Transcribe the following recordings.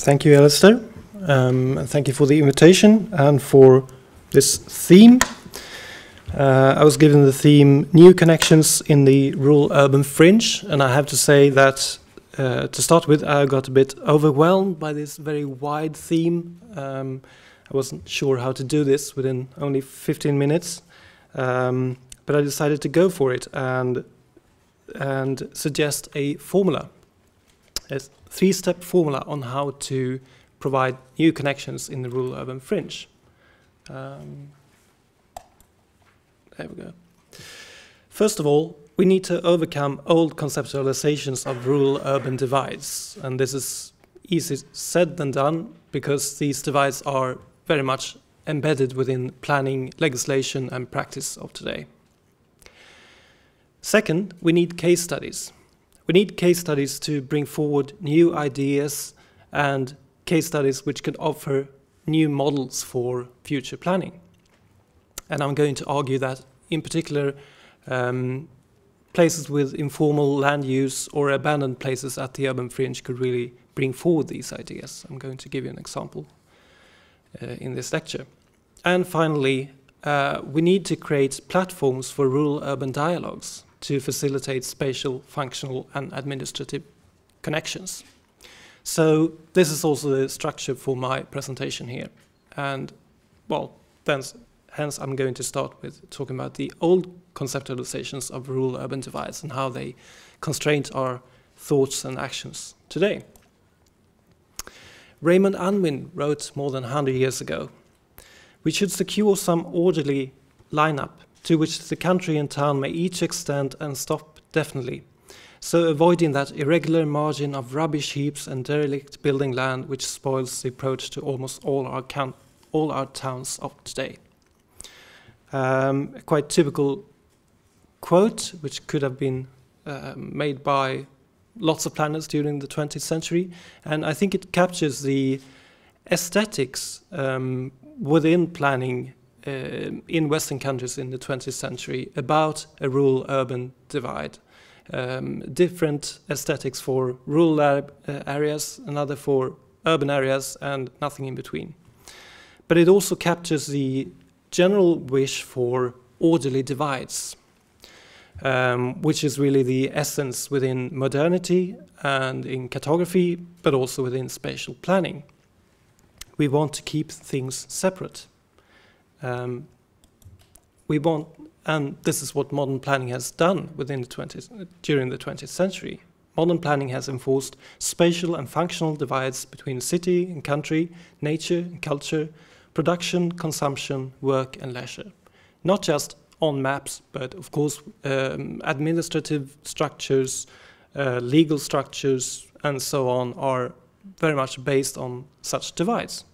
Thank you, Alistair. And thank you for the invitation and for this theme. I was given the theme New Connections in the Rural-Urban Fringe, and I have to say that to start with, I got a bit overwhelmed by this very wide theme. I wasn't sure how to do this within only 15 minutes, but I decided to go for it and suggest a formula, a three-step formula on how to provide new connections in the rural-urban fringe. There we go. First of all, we need to overcome old conceptualizations of rural-urban divides. And this is easier said than done, because these divides are very much embedded within planning, legislation, and practice of today. Second, we need case studies. We need case studies to bring forward new ideas and case studies which could offer new models for future planning. And I'm going to argue that, in particular, places with informal land use or abandoned places at the urban fringe could really bring forward these ideas. I'm going to give you an example in this lecture. And finally, we need to create platforms for rural-urban dialogues to facilitate spatial, functional, and administrative connections. So this is also the structure for my presentation here. And, well, hence I'm going to start with talking about the old conceptualizations of rural-urban divides and how they constrain our thoughts and actions today. Raymond Unwin wrote more than 100 years ago, "We should secure some orderly lineup to which the country and town may each extend and stop definitely, so avoiding that irregular margin of rubbish heaps and derelict building land which spoils the approach to almost all our towns of today." A quite typical quote, which could have been made by lots of planners during the 20th century, and I think it captures the aesthetics within planning in Western countries in the 20th century about a rural-urban divide. Different aesthetics for rural areas, another for urban areas, and nothing in between. But it also captures the general wish for orderly divides, which is really the essence within modernity and in cartography, but also within spatial planning. We want to keep things separate. And this is what modern planning has done during the 20th century. Modern planning has enforced spatial and functional divides between city and country, nature and culture, production, consumption, work and leisure. Not just on maps, but of course administrative structures, legal structures and so on are very much based on such divides.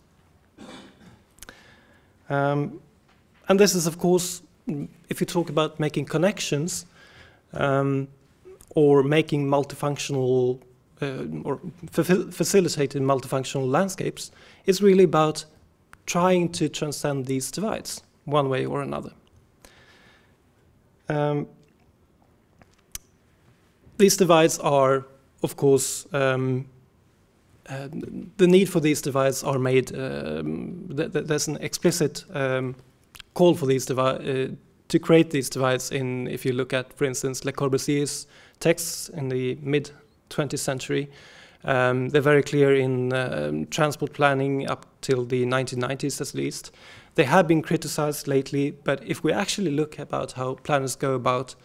And this is, of course, if you talk about making connections or making multifunctional or facilitating multifunctional landscapes, it's really about trying to transcend these divides one way or another. These divides are, of course, the need for these divides are made, there's an explicit call for these to create these divides in, if you look at, for instance, Le Corbusier's texts in the mid-20th century. They're very clear in transport planning up till the 1990s at least. They have been criticized lately, but if we actually look about how planners go about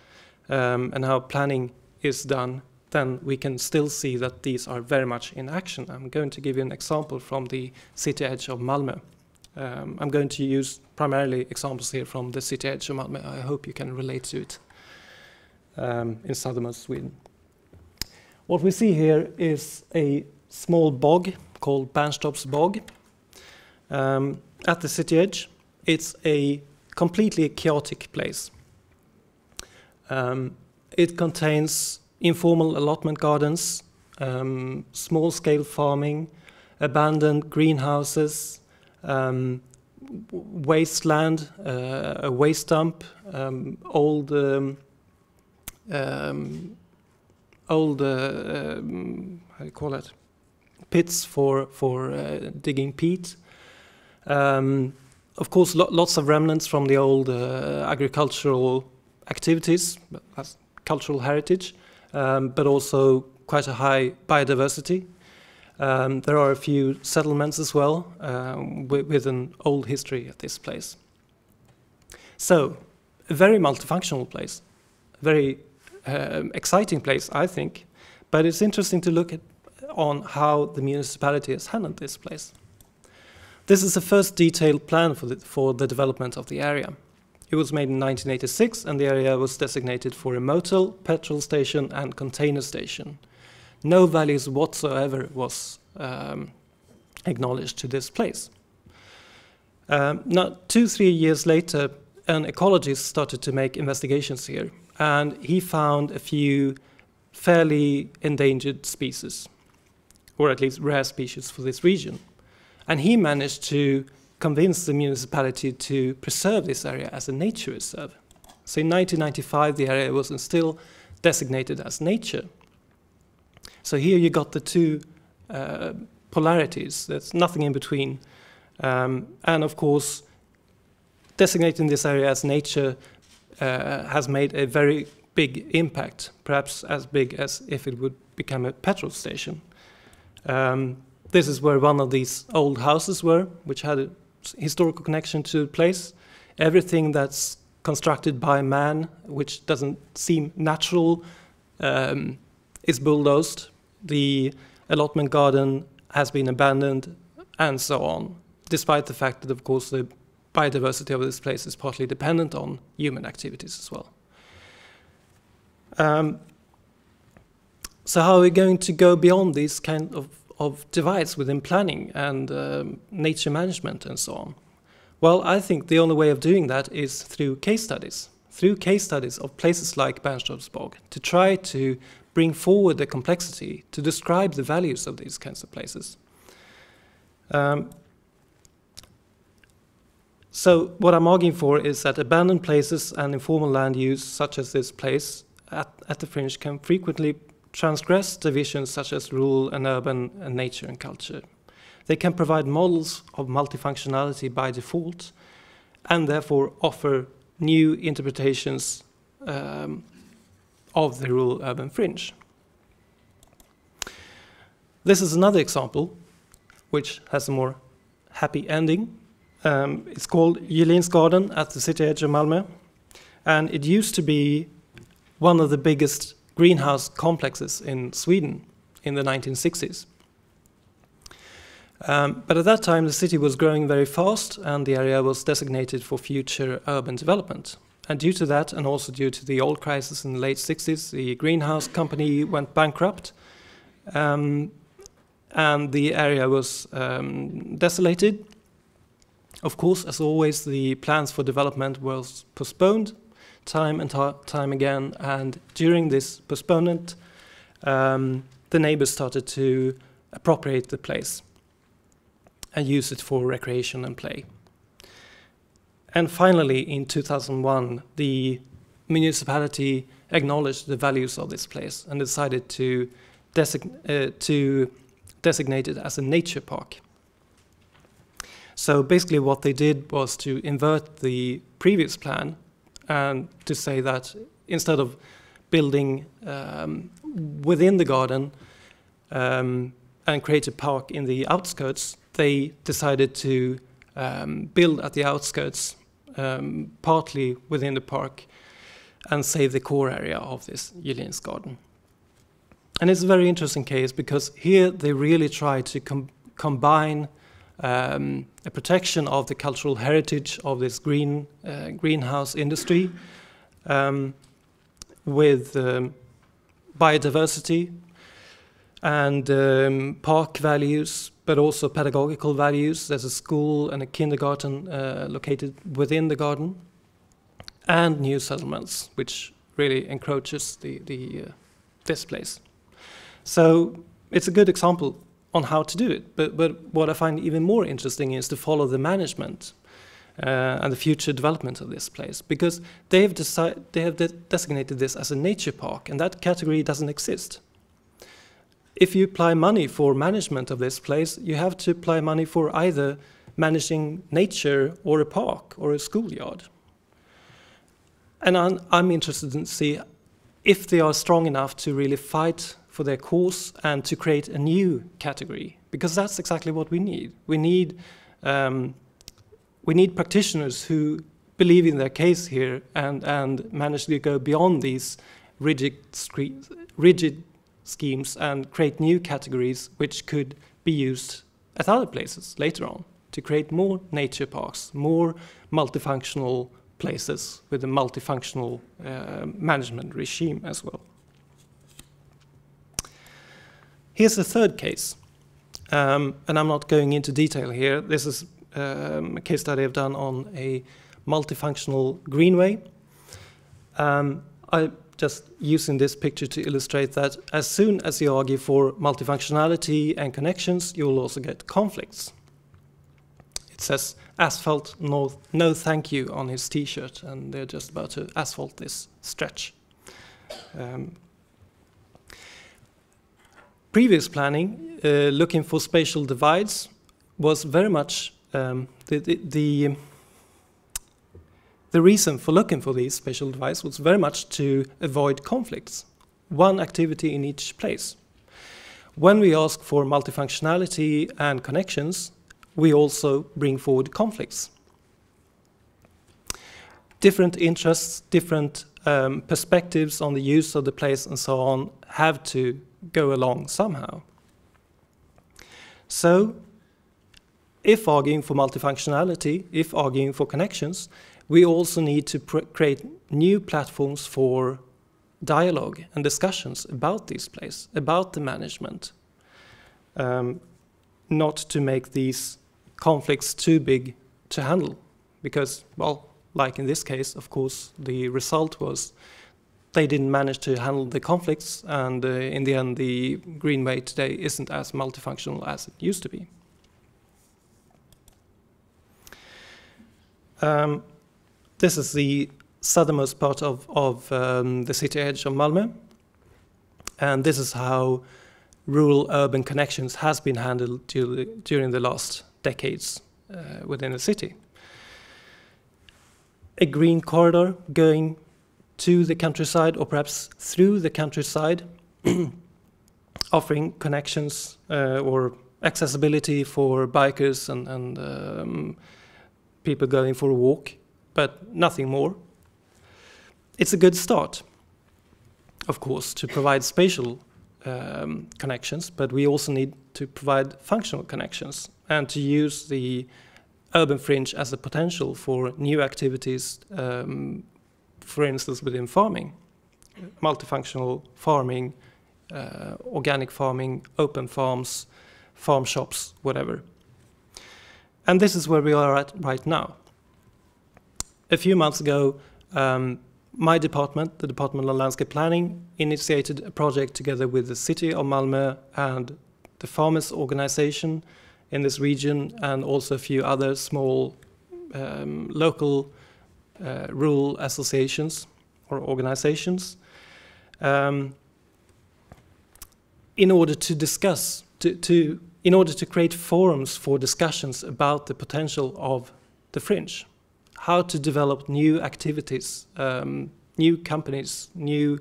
and how planning is done, then we can still see that these are very much in action. I'm going to give you an example from the city edge of Malmö. I'm going to use primarily examples here from the city edge of Malmö. I hope you can relate to it in southernmost Sweden. What we see here is a small bog called Bernstorps bog at the city edge. It's a completely chaotic place. It contains informal allotment gardens, small-scale farming, abandoned greenhouses, wasteland, a waste dump, old how do you call it? pits for digging peat. Of course, lots of remnants from the old agricultural activities, as cultural heritage, but also quite a high biodiversity. There are a few settlements as well, with an old history at this place. So, a very multifunctional place, a very exciting place, I think, but it's interesting to look on how the municipality has handled this place. This is the first detailed plan for the development of the area. It was made in 1986, and the area was designated for a motel, petrol station, and container station. No values whatsoever was acknowledged to this place. Now, 2-3 years later, an ecologist started to make investigations here, and he found a few fairly endangered species, or at least rare species for this region. And he managed to convince the municipality to preserve this area as a nature reserve. So in 1995, the area was still designated as nature. So here you got the two polarities. There's nothing in between. And of course, designating this area as nature has made a very big impact, perhaps as big as if it would become a petrol station. This is where one of these old houses were, which had a historical connection to the place. Everything that's constructed by man, which doesn't seem natural, is bulldozed. The allotment garden has been abandoned, and so on, despite the fact that, of course, the biodiversity of this place is partly dependent on human activities as well. So how are we going to go beyond these kind of divides within planning and nature management and so on? Well, I think the only way of doing that is through case studies of places like Bernströmsborg, to try to bring forward the complexity, to describe the values of these kinds of places. So what I'm arguing for is that abandoned places and informal land use, such as this place at the Fringe, can frequently transgress divisions such as rural and urban and nature and culture. They can provide models of multifunctionality by default, and therefore offer new interpretations of the rural-urban fringe. This is another example, which has a more happy ending. It's called Gyllinsgarden at the city edge of Malmö, and it used to be one of the biggest greenhouse complexes in Sweden in the 1960s. But at that time, the city was growing very fast, and the area was designated for future urban development. And due to that, and also due to the oil crisis in the late 60s, the greenhouse company went bankrupt, and the area was desolated. Of course, as always, the plans for development was postponed time and time again, and during this postponement, the neighbors started to appropriate the place and use it for recreation and play. And finally, in 2001, the municipality acknowledged the values of this place and decided to designate it as a nature park. So basically what they did was to invert the previous plan and to say that instead of building within the garden and create a park in the outskirts, they decided to build at the outskirts, partly within the park, and save the core area of this Gyllinsgarden. And it's a very interesting case because here they really try to combine a protection of the cultural heritage of this greenhouse industry with biodiversity and park values, but also pedagogical values. There's a school and a kindergarten located within the garden, and new settlements, which really encroaches this place. So it's a good example on how to do it, but what I find even more interesting is to follow the management and the future development of this place, because they have designated this as a nature park, and that category doesn't exist. if you apply money for management of this place, you have to apply money for either managing nature or a park or a schoolyard. And I'm interested in see if they are strong enough to really fight for their cause and to create a new category, because that's exactly what we need. We need practitioners who believe in their case here and manage to go beyond these rigid schemes and create new categories which could be used at other places later on to create more nature parks, more multifunctional places with a multifunctional management regime as well. Here's the third case, and I'm not going into detail here. This is a case study I've done on a multifunctional greenway. I'm just using this picture to illustrate that as soon as you argue for multifunctionality and connections, you will also get conflicts. It says asphalt, no thank you on his t-shirt, and they're just about to asphalt this stretch. Previous planning, looking for spatial divides, was very much the reason for looking for these spatial divides was very much to avoid conflicts, one activity in each place. When we ask for multifunctionality and connections, we also bring forward conflicts. Different interests, different perspectives on the use of the place and so on have to go along somehow. So, if arguing for multifunctionality, if arguing for connections, we also need to create new platforms for dialogue and discussions about this place, about the management, not to make these conflicts too big to handle, because, well, like in this case, of course, the result was they didn't manage to handle the conflicts, and in the end, the greenway today isn't as multifunctional as it used to be. This is the southernmost part of the city edge of Malmö, and this is how rural-urban connections has been handled during the last decades within the city. A green corridor going to the countryside, or perhaps through the countryside, offering connections or accessibility for bikers and people going for a walk, but nothing more. It's a good start, of course, to provide spatial connections, but we also need to provide functional connections and to use the urban fringe as a potential for new activities, for instance, within farming, multifunctional farming, organic farming, open farms, farm shops, whatever. And this is where we are at right now. A few months ago, my department, the Department of Landscape Planning, initiated a project together with the city of Malmö and the farmers' organization in this region, and also a few other small local rural associations or organizations, in order to discuss, in order to create forums for discussions about the potential of the fringe, how to develop new activities, new companies, new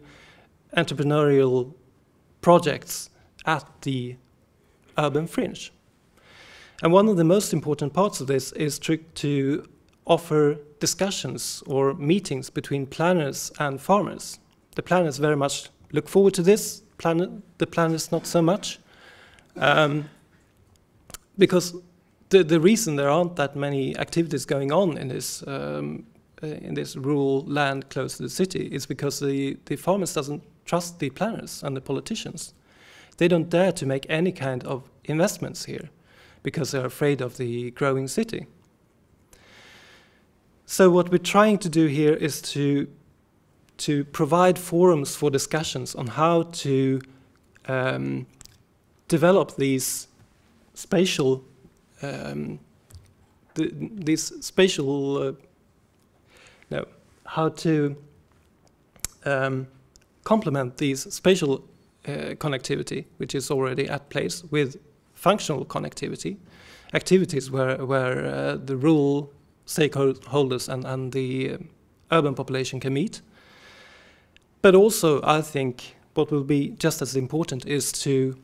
entrepreneurial projects at the urban fringe. And one of the most important parts of this is to offer discussions or meetings between planners and farmers. The planners very much look forward to this, the planners not so much, because the reason there aren't that many activities going on in this rural land close to the city is because the farmers doesn't trust the planners and the politicians. They don't dare to make any kind of investments here because they're afraid of the growing city. So what we're trying to do here is to provide forums for discussions on how to develop these spatial how to complement these spatial connectivity, which is already at place, with functional connectivity, activities where the rural stakeholders and the urban population can meet. But also, I think what will be just as important is to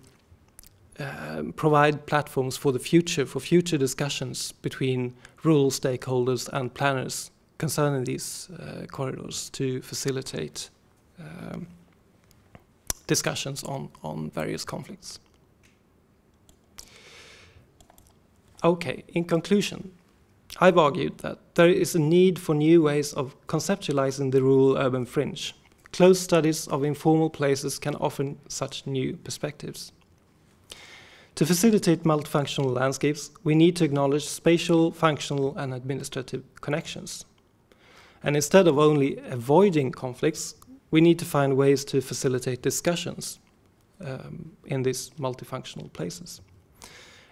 provide platforms for the future, for future discussions between rural stakeholders and planners concerning these corridors, to facilitate discussions on various conflicts. Okay, in conclusion, I've argued that there is a need for new ways of conceptualizing the rural-urban fringe. Close studies of informal places can offer such new perspectives. To facilitate multifunctional landscapes, we need to acknowledge spatial, functional, and administrative connections. And instead of only avoiding conflicts, we need to find ways to facilitate discussions in these multifunctional places.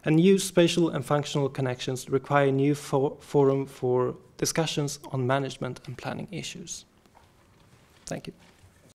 And new spatial and functional connections require a new forum for discussions on management and planning issues. Thank you.